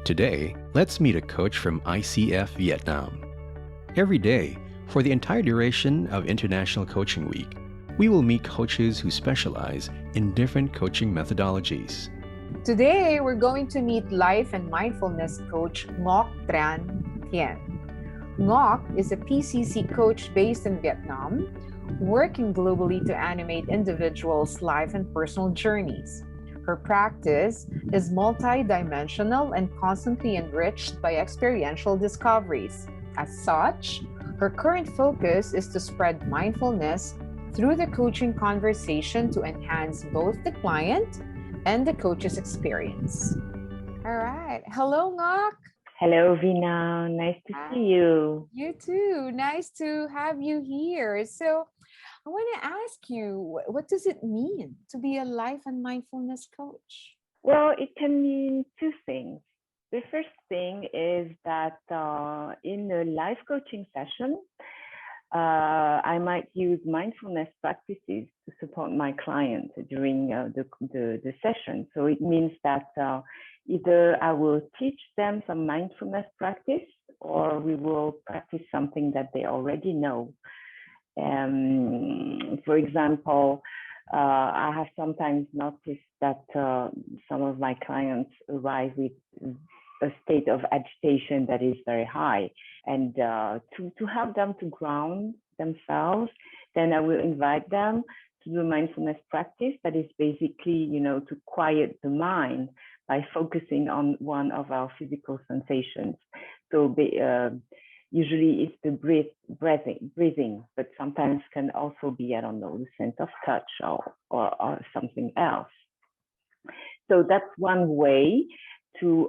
Today, let's meet a coach from ICF Vietnam. Every day, for the entire duration of International Coaching Week, we will meet coaches who specialize in different coaching methodologies. Today, we're going to meet life and mindfulness coach Ngoc Thien. Ngoc is a PCC coach based in Vietnam, working globally to animate individuals' life and personal journeys. Her practice is multidimensional and constantly enriched by experiential discoveries. As such, her current focus is to spread mindfulness through the coaching conversation to enhance both the client and the coach's experience. All right. Hello, Ngoc. Hello, Vina. Nice to see you. You too. Nice to have you here. So I want to ask you, what does it mean to be a life and mindfulness coach? Well, it can mean two things. The first thing is that in a life coaching session, I might use mindfulness practices to support my client during the session. So it means that either I will teach them some mindfulness practice, or we will practice something that they already know. For example, I have sometimes noticed that some of my clients arrive with a state of agitation that is very high, and to help them to ground themselves, then I will invite them to do mindfulness practice that is basically, to quiet the mind by focusing on one of our physical sensations. So usually it's the breathing, but sometimes can also be, the sense of touch or something else. So that's one way to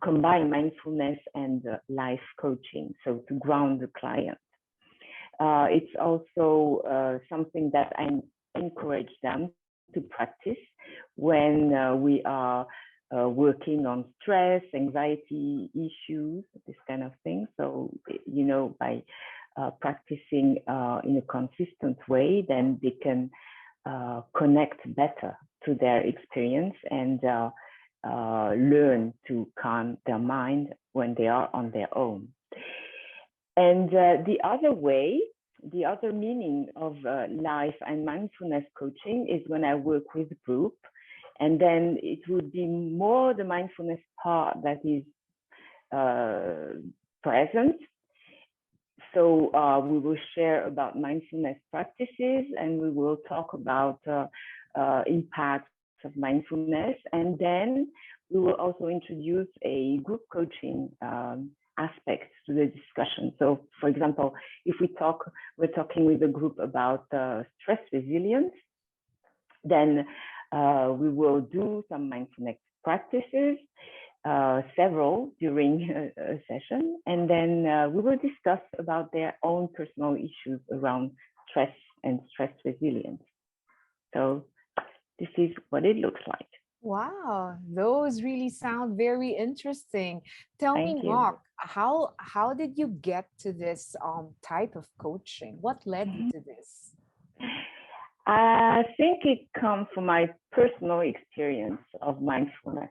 combine mindfulness and life coaching, so to ground the client. It's also something that I encourage them to practice when we are working on stress, anxiety issues, this kind of thing. So, by practicing in a consistent way, then they can connect better to their experience and learn to calm their mind when they are on their own. And the other meaning of life and mindfulness coaching is when I work with a group, and then it would be more the mindfulness part that is present. So we will share about mindfulness practices, and we will talk about impacts of mindfulness, and then we will also introduce a group coaching aspect to the discussion. So, for example, if we're talking with a group about stress resilience, then we will do some mindfulness practices, several during a session, and then we will discuss about their own personal issues around stress and stress resilience. So this is what it looks like. Wow, those really sound very interesting. Tell me, Ngoc, how did you get to this type of coaching? What led you to this? I think it comes from my personal experience of mindfulness.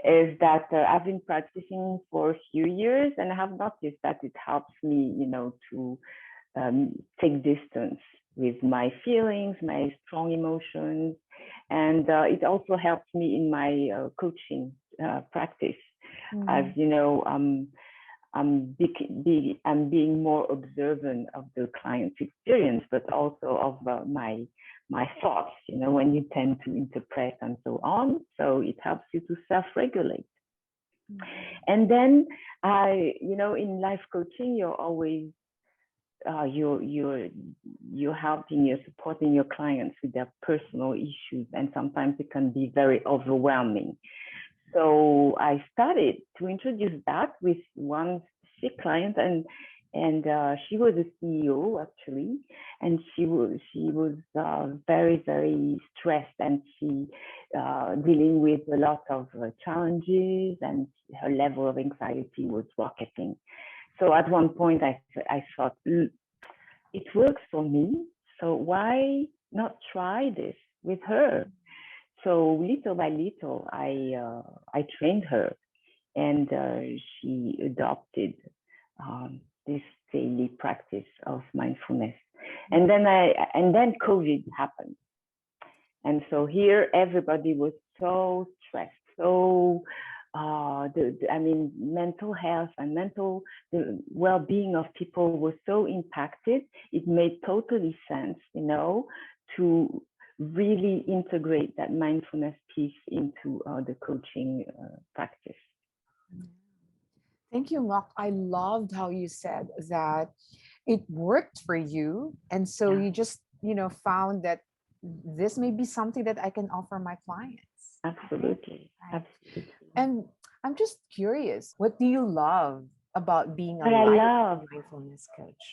Is that I've been practicing for a few years, and I have noticed that it helps me, to take distance with my feelings, my strong emotions, and it also helps me in my coaching practice. Mm-hmm. As you know, I'm being more observant of the client's experience, but also of my thoughts, when you tend to interpret and so on. So it helps you to self-regulate. Mm-hmm. And then in life coaching, you're always you're helping, you're supporting your clients with their personal issues, and sometimes it can be very overwhelming. So I started to introduce that with one specific client, and she was a CEO actually, and she was very, very stressed, and she dealing with a lot of challenges, and her level of anxiety was rocketing. So at one point I thought, it works for me, so why not try this with her? So little by little, I trained her, and she adopted this daily practice of mindfulness. And then COVID happened, and so here everybody was so stressed, so mental health and the well-being of people was so impacted. It made totally sense, to really integrate that mindfulness piece into the coaching practice. Thank you, Ngoc. I loved how you said that it worked for you. And so you just, found that this may be something that I can offer my clients. Absolutely. Right. Absolutely. And I'm just curious, what do you love about being a mindfulness coach?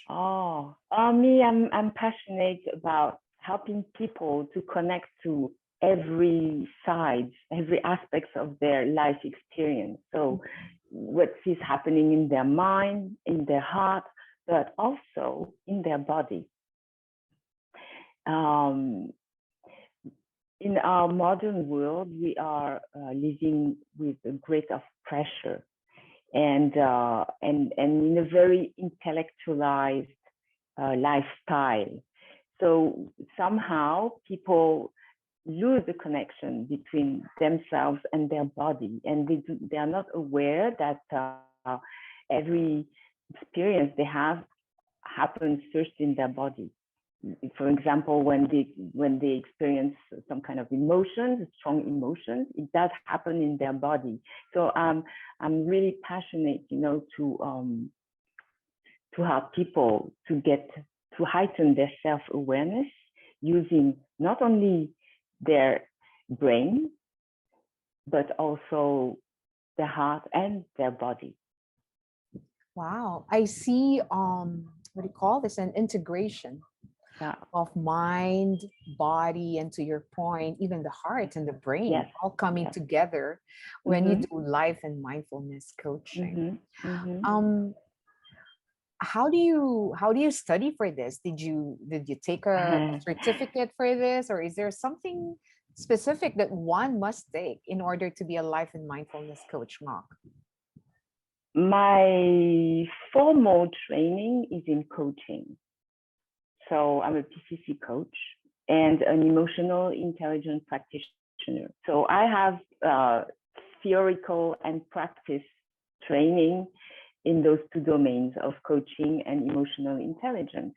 Me, I'm passionate about helping people to connect to every side, every aspect of their life experience. So what is happening in their mind, in their heart, but also in their body. In our modern world, we are living with a great of pressure, and in a very intellectualized lifestyle. So somehow people lose the connection between themselves and their body, and they are not aware that every experience they have happens first in their body. For example, when they experience some kind of emotions, strong emotions, it does happen in their body. So I'm really passionate, to help people to heighten their self-awareness using not only their brain, but also their heart and their body. Wow. I see, what do you call this? An integration of mind, body, and to your point, even the heart and the brain all coming together when you do life and mindfulness coaching. How do you study for this? Did you take a certificate for this, or is there something specific that one must take in order to be a life and mindfulness coach, Ngoc? My formal training is in coaching. So I'm a PCC coach and an emotional intelligence practitioner. So I have theoretical and practice training in those two domains of coaching and emotional intelligence.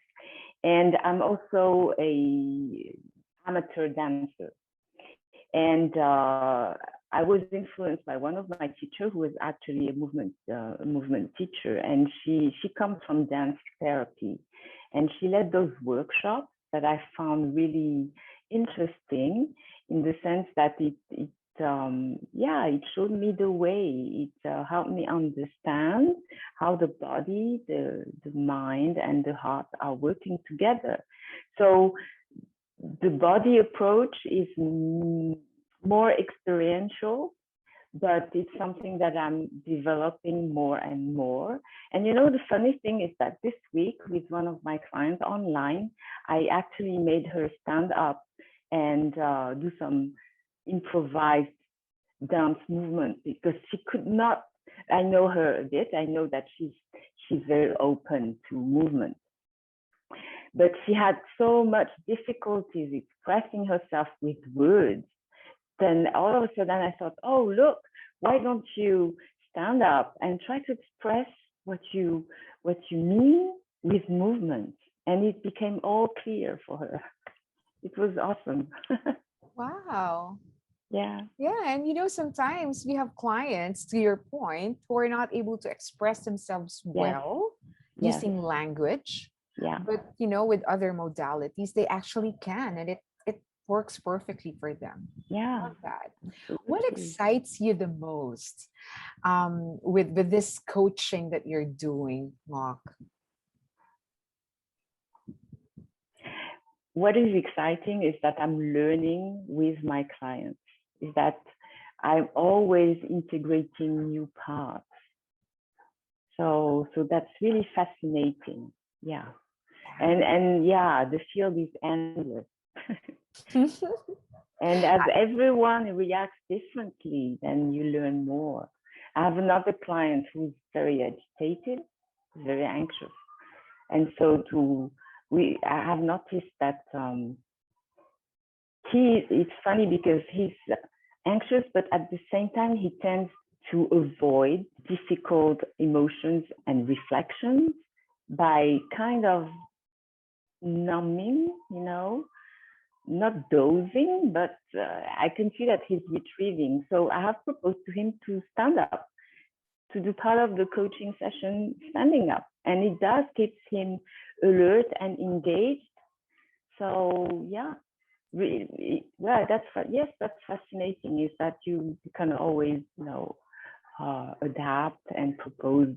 And I'm also an amateur dancer. And I was influenced by one of my teachers, who was actually a movement teacher, and she comes from dance therapy, and she led those workshops that I found really interesting in the sense that it showed me the way. It helped me understand how the body, the mind, and the heart are working together. So the body approach is more experiential, but it's something that I'm developing more and more. And the funny thing is that this week with one of my clients online, I actually made her stand up and do some improvised dance movement, because she could not. I know her a bit. I know that she's very open to movement, but she had so much difficulties expressing herself with words. Then all of a sudden I thought, oh, look, why don't you stand up and try to express what you mean with movement? And it became all clear for her. It was awesome. Wow. Yeah. Yeah. And sometimes we have clients, to your point, who are not able to express themselves well using language. Yeah. But with other modalities, they actually can, and it works perfectly for them. Yeah. I love that. What excites you the most with this coaching that you're doing, Ngoc? What is exciting is that I'm learning with my clients, is that I'm always integrating new parts. So that's really fascinating. Yeah. And yeah, the field is endless. And as everyone reacts differently, then you learn more. I have another client who's very agitated, very anxious. And so I have noticed that it's funny because he's anxious, but at the same time, he tends to avoid difficult emotions and reflections by kind of numbing, not dozing, but I can see that he's retrieving. So I have proposed to him to stand up, to do part of the coaching session standing up. And it does keep him alert and engaged. So yeah, really, well, that's fascinating, is that you can always, adapt and propose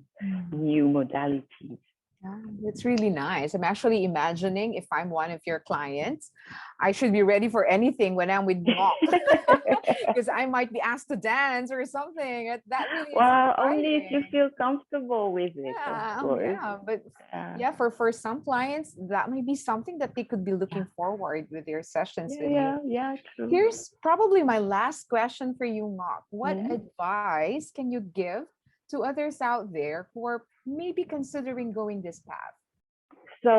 new modalities. Yeah, it's really nice. I'm actually imagining if I'm one of your clients, I should be ready for anything when I'm with Ngoc. Because I might be asked to dance or something. That really is only if you exciting. feel comfortable with it, Yeah, of course. yeah, but for some clients, that might be something that they could be looking forward with their sessions with you. Yeah, true. Here's probably my last question for you, Ngoc. What advice can you give to others out there who are maybe considering going this path? So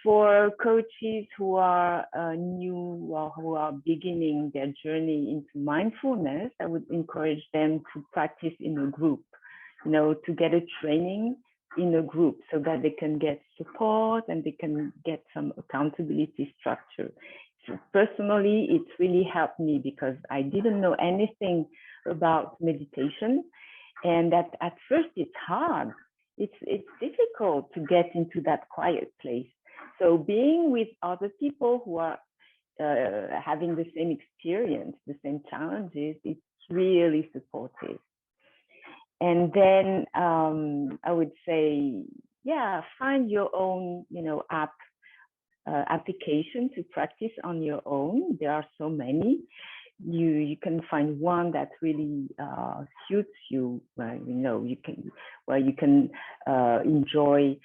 for coaches who are new or who are beginning their journey into mindfulness, I would encourage them to practice in a group, to get a training in a group so that they can get support and they can get some accountability structure. So personally, it's really helped me because I didn't know anything about meditation. And that at first it's hard. It's difficult to get into that quiet place. So being with other people who are having the same experience, the same challenges, it's really supportive. And then I would say, find your own, application to practice on your own. There are so many. You can find one that really suits you. You can enjoy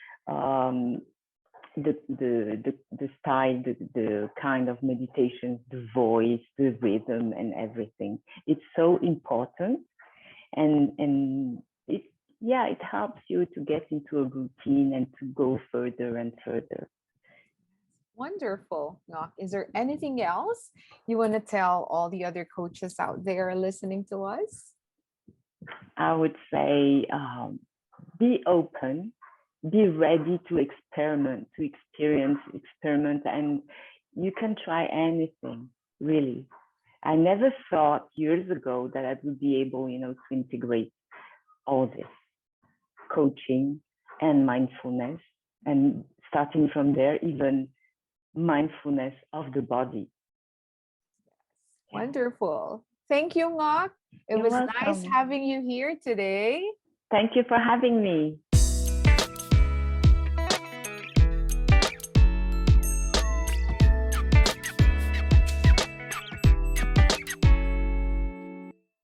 the style, the kind of meditation, the voice, the rhythm, and everything. It's so important, and it helps you to get into a routine and to go further and further. Wonderful, Ngoc. Is there anything else you want to tell all the other coaches out there listening to us? I would say be open, be ready to experiment, to experiment, and you can try anything, really. I never thought years ago that I would be able, to integrate all this coaching and mindfulness, and starting from there, even mindfulness of the body. Wonderful. Thank you, Ngoc. It was nice having you here today. Thank you for having me.